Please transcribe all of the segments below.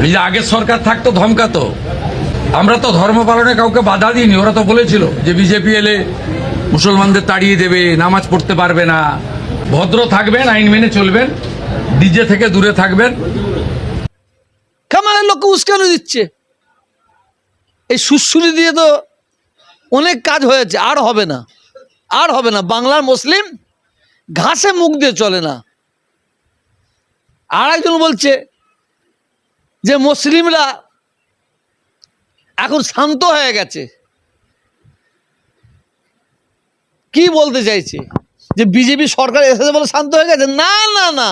এই যে আগের সরকার থাকতো ধমকাতো, আমরা তো ধর্ম পালনে কাউকে বাধা দিইনি। ওরা তো বলেছিল যে বিজেপি এলে মুসলমানদের তাড়িয়ে দেবে, নামাজ পড়তে পারবে না, ভদ্র থাকবেন, আইন মেনে চলবেন, ডিজে থেকে দূরে থাকবেন। কামালের লোককে উস্কানো দিচ্ছে। এই সুশ্রুতি দিয়ে তো অনেক কাজ হয়েছে, আর হবে না, আর হবে না। বাংলার মুসলিম ঘাসে মুখ দিয়ে চলে না। আর একজন বলছে যে মুসলিমরা এখন শান্ত হয়ে গেছে। কি বলতে চাইছে? যে বিজেপি সরকার এসেছে বলে শান্ত হয়ে গেছে? না না না,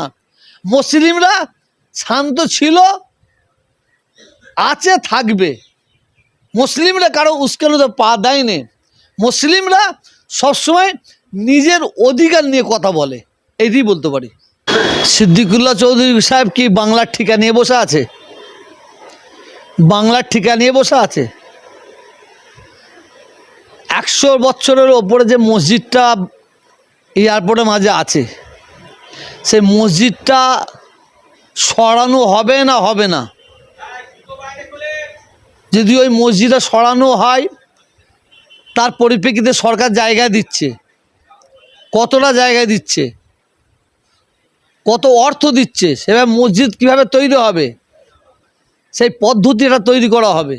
মুসলিমরা শান্ত ছিল, আছে, থাকবে। মুসলিমরা কারো উস্কানিতে পা দেয়নি। মুসলিমরা সবসময় নিজের অধিকার নিয়ে কথা বলে, এটাই বলতে পারি। সিদ্দিকুল্লাহ চৌধুরী সাহেব কি বাংলার ঠিকা নিয়ে বসে আছে? বাংলার ঠিকা নিয়ে বসে আছে? 100 বছরের ওপরে যে মসজিদটা এয়ারপোর্টের মাঝে আছে, সেই মসজিদটা সরানো হবে না? হবে না। যদি ওই মসজিদটা সরানো হয়, তার পরিপ্রেক্ষিতে সরকার জায়গা দিচ্ছে, কতটা জায়গায় দিচ্ছে, কত অর্থ দিচ্ছে, সেভাবে মসজিদ কিভাবে তৈরি হবে, সেই পদ্ধতিটা তৈরি করা হবে।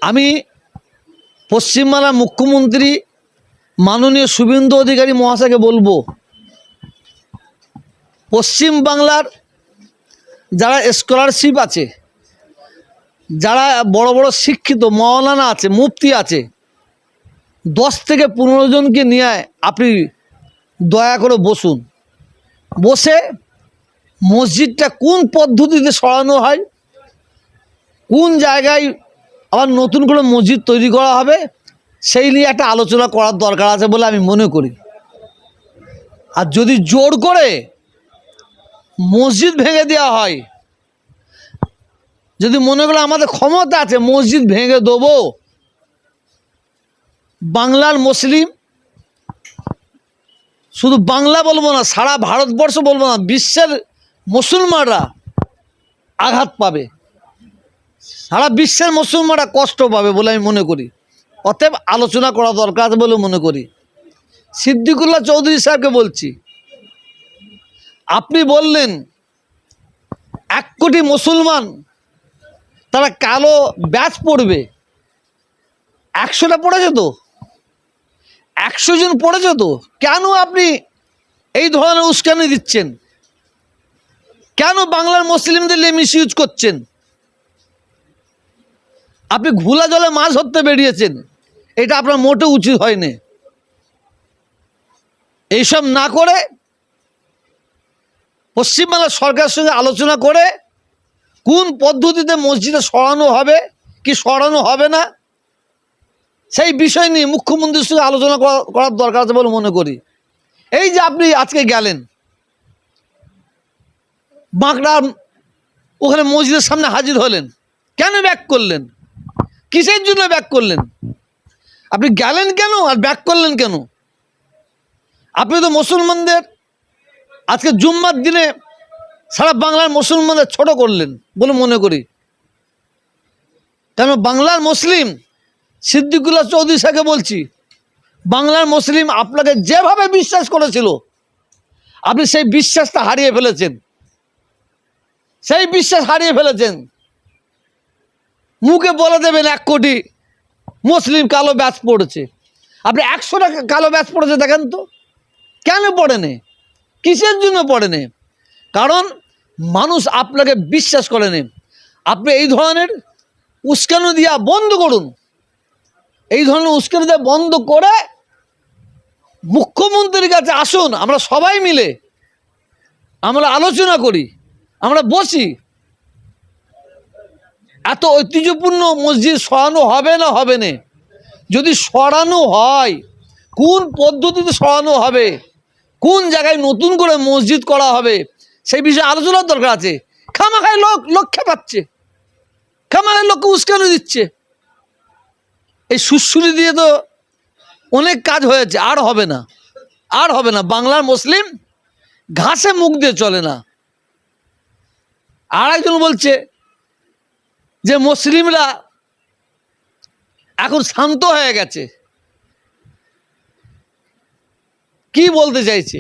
আমি পশ্চিমবাংলার মুখ্যমন্ত্রী মাননীয় শুভেন্দু অধিকারী মহাশয়কে বলবো, পশ্চিমবাংলার যারা স্কলারশিপ আছে, যারা বড় বড় শিক্ষিত মাওলানা আছে, মুফতি আছে, 10 থেকে 15 জনকে নিয়ে আপনি দয়া করে বসুন। বসে মসজিদটা কোন পদ্ধতিতে সরানো হয়, কোন জায়গায় আবার নতুন করে মসজিদ তৈরি করা হবে, সেই নিয়ে একটা আলোচনা করার দরকার আছে বলে আমি মনে করি। আর যদি জোর করে মসজিদ ভেঙে দেওয়া হয়, যদি মনে করে আমাদের ক্ষমতা আছে মসজিদ ভেঙে দেবো, বাংলার মুসলিম, শুধু বাংলা বলবো না, সারা ভারতবর্ষ বলবো না, বিশ্বের মুসলমানরা আঘাত পাবে, সারা বিশ্বের মুসলমানরা কষ্ট পাবে বলে আমি মনে করি। অতএব আলোচনা করা দরকার আছে বলে মনে করি। সিদ্দিকুল্লাহ চৌধুরী সাহেবকে বলছি, আপনি বললেন 1 কোটি মুসলমান তারা কালো ব্যাচ পড়বে। 100টা পড়েছে তো, 100 জন পড়েছে তো, কেন আপনি এই ধরনের উস্কানি দিচ্ছেন? কেন বাংলার মুসলিমদের নিয়ে মিসইউজ করছেন? আপনি ঘোলা জলে মাছ ধরতে বেরিয়েছেন, এটা আপনার মোটেও উচিত হয়নি। এইসব না করে পশ্চিমবাংলার সরকারের সঙ্গে আলোচনা করে কোন পদ্ধতিতে মসজিদে সরানো হবে কি সরানো হবে না, সেই বিষয় নিয়ে মুখ্যমন্ত্রীর সঙ্গে আলোচনা করার দরকার আছে বলে মনে করি। এই যে আপনি আজকে গেলেন বাঁকড়া, ওখানে মসজিদের সামনে হাজির হলেন, কেন ব্যাক করলেন? কিসের জন্য ব্যাক করলেন? আপনি গেলেন কেন আর ব্যাক করলেন কেন? আপনি তো মুসলমানদের আজকে জুম্মার দিনে সারা বাংলার মুসলমানদের ছোট করলেন বলে মনে করি। কেন বাংলার মুসলিম, সিদ্দিকুল্লাহ চৌধুরী সাহেবকে বলছি, বাংলার মুসলিম আপনাকে যেভাবে বিশ্বাস করেছিল, আপনি সেই বিশ্বাসটা হারিয়ে ফেলেছেন, সেই বিশ্বাস হারিয়ে ফেলেছেন। মুখে বলে দেবেন 1 কোটি মুসলিম কালো ব্যাচ পড়েছে, আপনি 100টা কালো ব্যাচ পড়েছে দেখেন তো, কেন পড়েনি? কিসের জন্য পড়েনি? কারণ মানুষ আপনাকে বিশ্বাস করেনি। আপনি এই ধরনের উস্কানি দেওয়া বন্ধ করুন, এই ধরনের উস্কানি দেওয়া বন্ধ করে মুখ্যমন্ত্রীর কাছে আসুন, আমরা সবাই মিলে আমরা আলোচনা করি, আমরা বসি। এত ঐতিহ্যপূর্ণ মসজিদ সরানো হবে না? হবে না। যদি সরানো হয়, কোন পদ্ধতিতে সরানো হবে, কোন জায়গায় নতুন করে মসজিদ করা হবে, সেই বিষয়ে আলোচনার দরকার আছে। খামাখায় লক্ষ্যে পাচ্ছে, খামাখায় লোককে উস্কানি দিচ্ছে। এই সুশ্রুতি দিয়ে তো অনেক কাজ হয়েছে, আর হবে না, আর হবে না। বাংলার মুসলিম ঘাসে মুখ দিয়ে চলে না। আর একজন বলছে যে মুসলিমরা এখন শান্ত হয়ে গেছে। কি বলতে চাইছে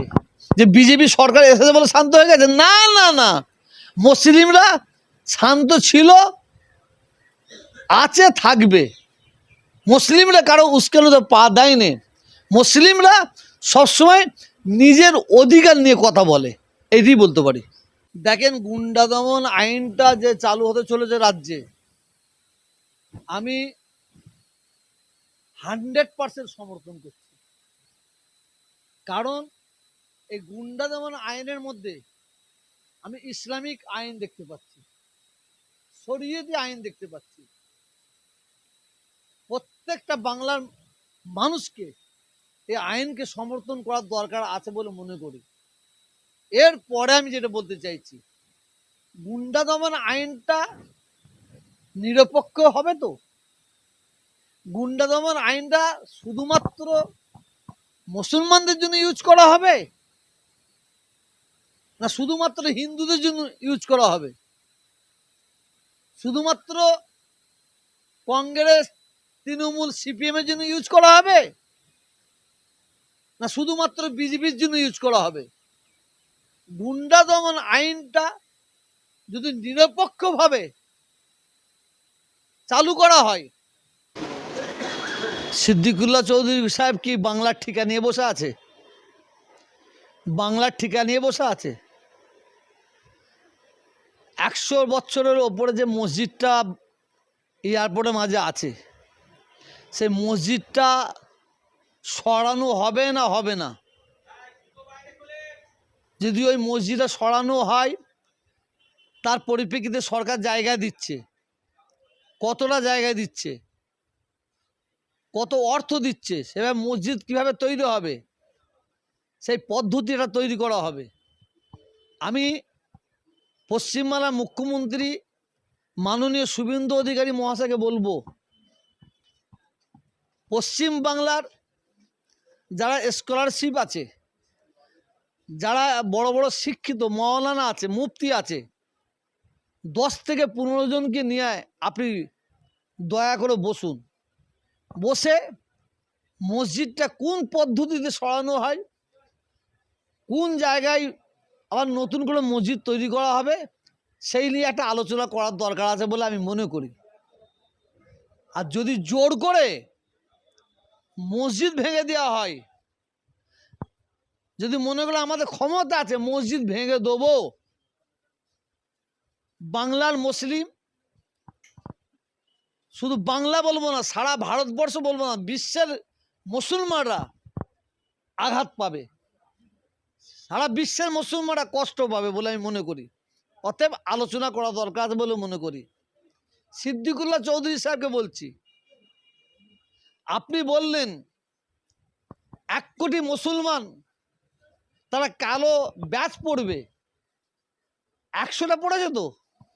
যে বিজেপি সরকার এসেছে বলে শান্ত হয়ে গেছে? না না না, মুসলিমরা শান্ত ছিল, আছে, থাকবে। মুসলিমরা কারো উস্কানিতে পা দেয়নি। মুসলিমরা সবসময় নিজের অধিকার নিয়ে কথা বলে, এটি বলতে পারি। দেখেন, গুন্ডা দমন আইনটা যে চালু হতে চলেছে রাজ্যে, আমি 100% সমর্থন করছি। কারণ এই গুন্ডা দমন আইনের মধ্যে আমি ইসলামিক আইন দেখতে পাচ্ছি, শরীয়তি আইন দেখতে পাচ্ছি। প্রত্যেকটা বাংলার মানুষকে এই আইনকে সমর্থন করার দরকার আছে বলে মনে করি। এরপরে আমি যেটা বলতে চাইছি, গুন্ডা দমন আইনটা নিরপেক্ষ হবে তো? গুন্ডা দমন আইনটা শুধুমাত্র মুসলমানদের জন্য ইউজ করা হবে, না শুধুমাত্র হিন্দুদের জন্য ইউজ করা হবে? শুধুমাত্র কংগ্রেস, তৃণমূল, সিপিএম এর জন্য ইউজ করা হবে, না শুধুমাত্র বিজেপির জন্য ইউজ করা হবে? গুন্ডা দমন আইনটা যদি নিরপেক্ষভাবে চালু করা হয়, সিদ্দিকুল্লাহ চৌধুরী সাহেব কি বাংলার ঠিকা নিয়ে বসে আছে? বাংলার ঠিকা নিয়ে বসে আছে? 100 বছরের ওপরে যে মসজিদটা এয়ারপোর্টের মাঝে আছে, সেই মসজিদটা সরানো হবে না হবে না? যদি ওই মসজিদটা সরানো হয়, তার পরিপ্রেক্ষিতে সরকার জায়গা দিচ্ছে, কতটা জায়গা দিচ্ছে, কত অর্থ দিচ্ছে, সেভাবে মসজিদ কিভাবে তৈরি হবে, সেই পদ্ধতিটা তৈরি করা হবে। আমি পশ্চিমবাংলার মুখ্যমন্ত্রী মাননীয় শুভেন্দু অধিকারী মহাশয়কে বলবো, পশ্চিমবাংলার যারা স্কলারশিপ আছে, যারা বড় বড় শিক্ষিত মাওলানা আছে, মুফতি আছে, 10 থেকে 15 জনকে নিয়ে আপনি দয়া করে বসুন। বসে মসজিদটা কোন পদ্ধতিতে সরানো হয়, কোন জায়গায় আবার নতুন করে মসজিদ তৈরি করা হবে, সেই নিয়ে একটা আলোচনা করার দরকার আছে বলে আমি মনে করি। আর যদি জোর করে মসজিদ ভেঙে দেওয়া হয়, যদি মনে করলে আমাদের ক্ষমতা আছে মসজিদ ভেঙে দেবো, বাংলার মুসলিম, শুধু বাংলা বলবো না, সারা ভারতবর্ষ বলবো না, বিশ্বের মুসলমানরা আঘাত পাবে, সারা বিশ্বের মুসলমানরা কষ্ট পাবে বলে আমি মনে করি। অতএব আলোচনা করা দরকার আছে বলে মনে করি। সিদ্দিকুল্লাহ চৌধুরী সাহেবকে বলছি, আপনি বললেন 1 কোটি মুসলমান তারা কালো ব্যাচ পড়বে, 100টা পড়েছে তো?